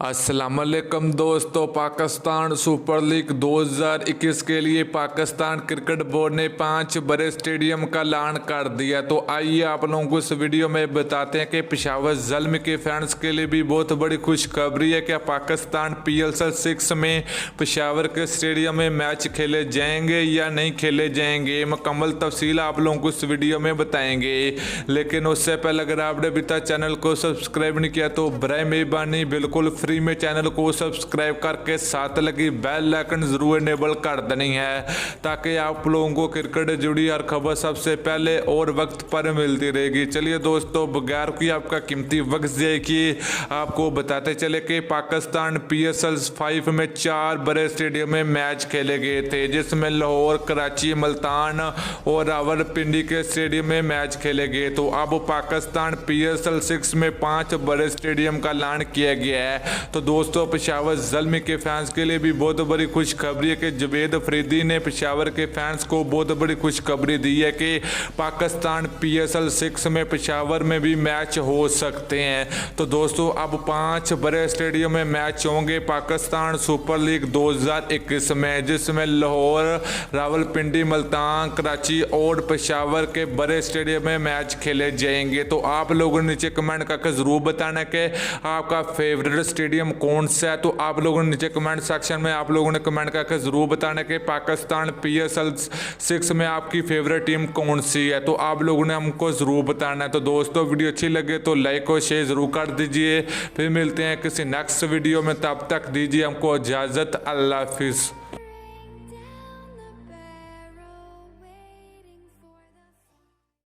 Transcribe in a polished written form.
अस्सलामुअलैकुम दोस्तों, Pakistan super league 2021 के लिए पाकिस्तान क्रिकेट बोर्ड ने 5 बड़े स्टेडियम का ऐलान कर दिया। तो आइए आप लोगों को इस वीडियो में बताते हैं कि पेशावर ज़ल्म के फैंस के लिए भी बहुत बड़ी खुशखबरी है। क्या पाकिस्तान PSL 6 में पेशावर के स्टेडियम में मैच खेले जाएंगे या नहीं खेले जाएंगे, मुकम्मल तफसील आप लोगों को इस वीडियो में बताएंगे। लेकिन उससे पहले अगर आपने अभी तक चैनल को सब्सक्राइब नहीं किया तो बराए मेहरबानी बिल्कुल फ्री में चैनल को सब्सक्राइब करके साथ लगी बेल आइकन जरूर इनेबल कर देनी है, ताकि आप लोगों को क्रिकेट जुड़ी हर खबर सबसे पहले और वक्त पर मिलती रहेगी। चलिए दोस्तों, बगैर कोई आपका कीमती वक्त जाए कि आपको बताते चले कि पाकिस्तान PSL 5 में 4 बड़े स्टेडियम में मैच खेले गए थे, जिसमें लाहौर, कराची, मुल्तान और रावलपिंडी के स्टेडियम में मैच खेले गए। तो अब पाकिस्तान PSL 6 में 5 बड़े स्टेडियम का ऐलान किया गया है। तो दोस्तों, पेशावर ज़ल्म के फैंस के लिए भी बहुत बड़ी खुशखबरी है कि जावेद अफरीदी ने पेशावर के फैंस को बहुत बड़ी खुशखबरी दी है कि पाकिस्तान PSL 6 में पेशावर में भी मैच हो सकते हैं। तो दोस्तों, अब 5 बड़े स्टेडियम में मैच होंगे पाकिस्तान सुपर लीग 2021 में, जिसमें लाहौर, रावलपिंडी, मुल्तान, कराची और पेशावर के बड़े स्टेडियम में मैच खेले जाएंगे। तो आप लोगों ने नीचे कमेंट करके ज़रूर बताना कि आपका फेवरेट स्टेडियम कौन सा है। तो आप लोगों ने नीचे कमेंट सेक्शन में आप लोगों ने कमेंट करके जरूर बताना कि पाकिस्तान PSL 6 में आपकी फेवरेट टीम कौन सी है। तो आप लोगों ने हमको जरूर बताना है। तो दोस्तों, वीडियो अच्छी लगे तो लाइक और शेयर जरूर कर दीजिए। फिर मिलते हैं किसी नेक्स्ट वीडियो में, तब तक दीजिए हमको इजाज़त। अल्लाह हाफिज़।